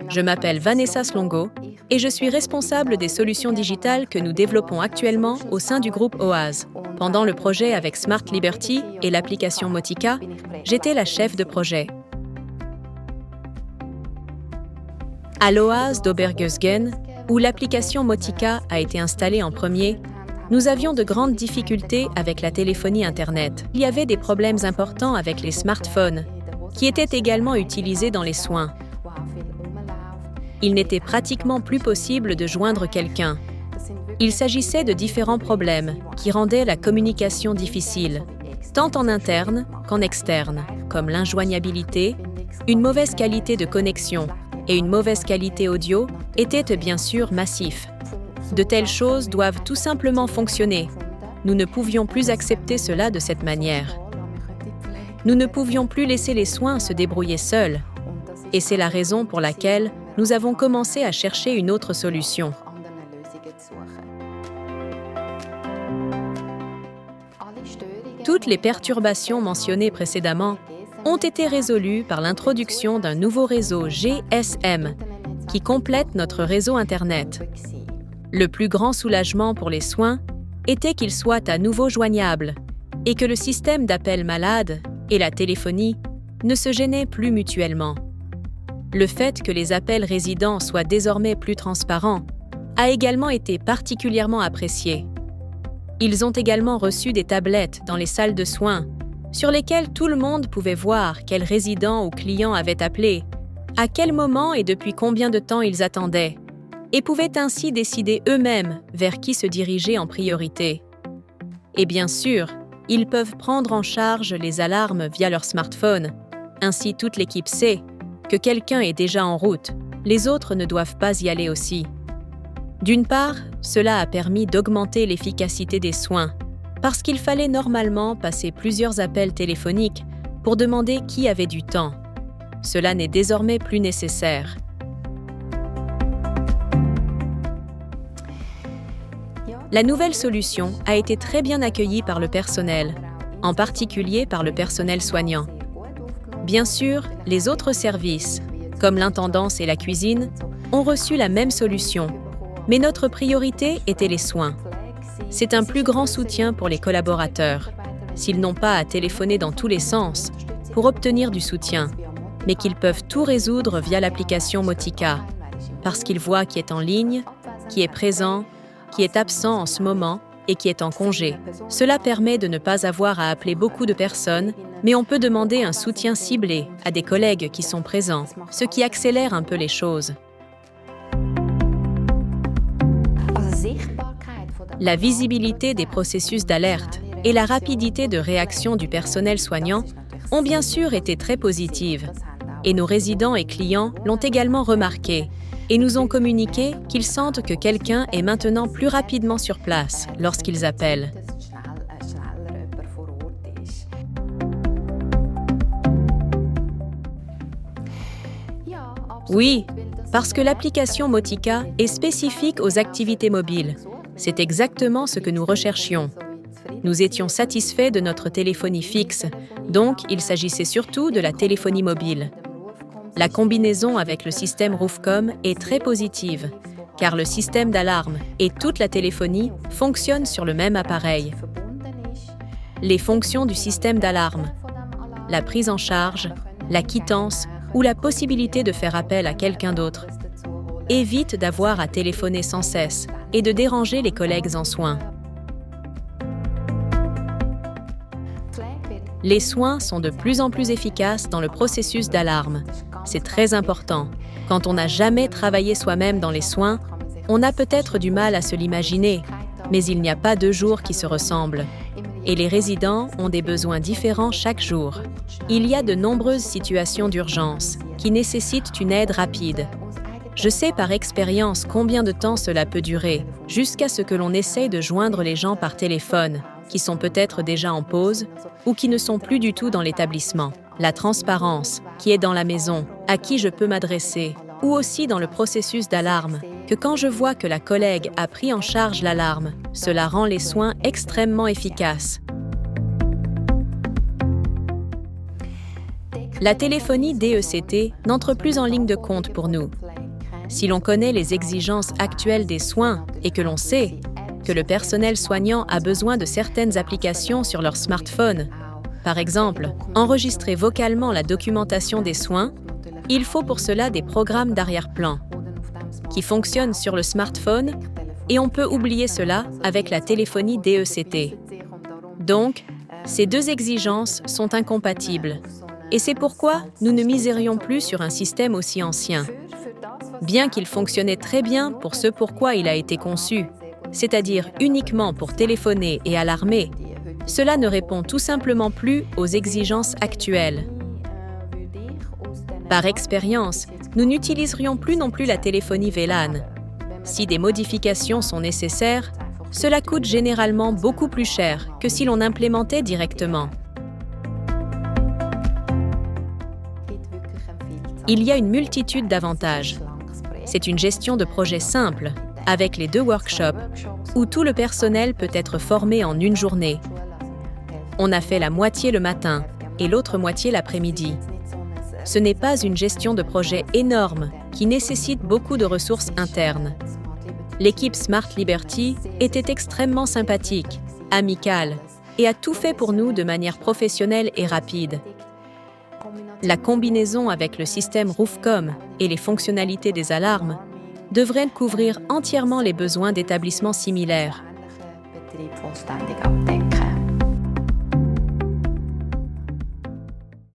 Je m'appelle Vanessa Slongo et je suis responsable des solutions digitales que nous développons actuellement au sein du groupe OAS. Pendant le projet avec Smart Liberty et l'application Motica, j'étais la chef de projet. À l'OAS d'Obergösgen, où l'application Motica a été installée en premier, nous avions de grandes difficultés avec la téléphonie Internet. Il y avait des problèmes importants avec les smartphones, qui étaient également utilisés dans les soins. Il n'était pratiquement plus possible de joindre quelqu'un. Il s'agissait de différents problèmes qui rendaient la communication difficile, tant en interne qu'en externe, comme l'injoignabilité, une mauvaise qualité de connexion et une mauvaise qualité audio étaient bien sûr massifs. De telles choses doivent tout simplement fonctionner. Nous ne pouvions plus accepter cela de cette manière. Nous ne pouvions plus laisser les soins se débrouiller seuls. Et c'est la raison pour laquelle nous avons commencé à chercher une autre solution. Toutes les perturbations mentionnées précédemment ont été résolues par l'introduction d'un nouveau réseau GSM qui complète notre réseau Internet. Le plus grand soulagement pour les soins était qu'ils soient à nouveau joignables et que le système d'appel malade et la téléphonie ne se gênaient plus mutuellement. Le fait que les appels résidents soient désormais plus transparents a également été particulièrement apprécié. Ils ont également reçu des tablettes dans les salles de soins sur lesquelles tout le monde pouvait voir quel résident ou client avait appelé, à quel moment et depuis combien de temps ils attendaient, et pouvaient ainsi décider eux-mêmes vers qui se diriger en priorité. Et bien sûr, ils peuvent prendre en charge les alarmes via leur smartphone. Ainsi, toute l'équipe sait que quelqu'un est déjà en route, les autres ne doivent pas y aller aussi. D'une part, cela a permis d'augmenter l'efficacité des soins, parce qu'il fallait normalement passer plusieurs appels téléphoniques pour demander qui avait du temps. Cela n'est désormais plus nécessaire. La nouvelle solution a été très bien accueillie par le personnel, en particulier par le personnel soignant. Bien sûr, les autres services, comme l'intendance et la cuisine, ont reçu la même solution, mais notre priorité était les soins. C'est un plus grand soutien pour les collaborateurs, s'ils n'ont pas à téléphoner dans tous les sens pour obtenir du soutien, mais qu'ils peuvent tout résoudre via l'application Motica, parce qu'ils voient qui est en ligne, qui est présent, qui est absent en ce moment et qui est en congé. Cela permet de ne pas avoir à appeler beaucoup de personnes, mais on peut demander un soutien ciblé à des collègues qui sont présents, ce qui accélère un peu les choses. La visibilité des processus d'alerte et la rapidité de réaction du personnel soignant ont bien sûr été très positives, et nos résidents et clients l'ont également remarqué, et nous ont communiqué qu'ils sentent que quelqu'un est maintenant plus rapidement sur place lorsqu'ils appellent. Oui, parce que l'application Motica est spécifique aux activités mobiles. C'est exactement ce que nous recherchions. Nous étions satisfaits de notre téléphonie fixe, donc il s'agissait surtout de la téléphonie mobile. La combinaison avec le système Roofcom est très positive, car le système d'alarme et toute la téléphonie fonctionnent sur le même appareil. Les fonctions du système d'alarme, la prise en charge, la quittance ou la possibilité de faire appel à quelqu'un d'autre, évitent d'avoir à téléphoner sans cesse et de déranger les collègues en soins. Les soins sont de plus en plus efficaces dans le processus d'alarme. C'est très important. Quand on n'a jamais travaillé soi-même dans les soins, on a peut-être du mal à se l'imaginer, mais il n'y a pas deux jours qui se ressemblent. Et les résidents ont des besoins différents chaque jour. Il y a de nombreuses situations d'urgence qui nécessitent une aide rapide. Je sais par expérience combien de temps cela peut durer, jusqu'à ce que l'on essaye de joindre les gens par téléphone, qui sont peut-être déjà en pause ou qui ne sont plus du tout dans l'établissement. La transparence, qui est dans la maison, à qui je peux m'adresser, ou aussi dans le processus d'alarme, que quand je vois que la collègue a pris en charge l'alarme, cela rend les soins extrêmement efficaces. La téléphonie DECT n'entre plus en ligne de compte pour nous. Si l'on connaît les exigences actuelles des soins et que l'on sait que le personnel soignant a besoin de certaines applications sur leur smartphone, par exemple, enregistrer vocalement la documentation des soins, il faut pour cela des programmes d'arrière-plan qui fonctionnent sur le smartphone et on peut oublier cela avec la téléphonie DECT. Donc, ces deux exigences sont incompatibles et c'est pourquoi nous ne misérions plus sur un système aussi ancien. Bien qu'il fonctionnait très bien pour ce pourquoi il a été conçu, c'est-à-dire uniquement pour téléphoner et alarmer, cela ne répond tout simplement plus aux exigences actuelles. Par expérience, nous n'utiliserions plus non plus la téléphonie VLAN. Si des modifications sont nécessaires, cela coûte généralement beaucoup plus cher que si l'on implémentait directement. Il y a une multitude d'avantages. C'est une gestion de projet simple, avec les 2 workshops, où tout le personnel peut être formé en une journée. On a fait la moitié le matin et l'autre moitié l'après-midi. Ce n'est pas une gestion de projet énorme qui nécessite beaucoup de ressources internes. L'équipe Smart Liberty était extrêmement sympathique, amicale et a tout fait pour nous de manière professionnelle et rapide. La combinaison avec le système Roofcom et les fonctionnalités des alarmes devrait couvrir entièrement les besoins d'établissements similaires.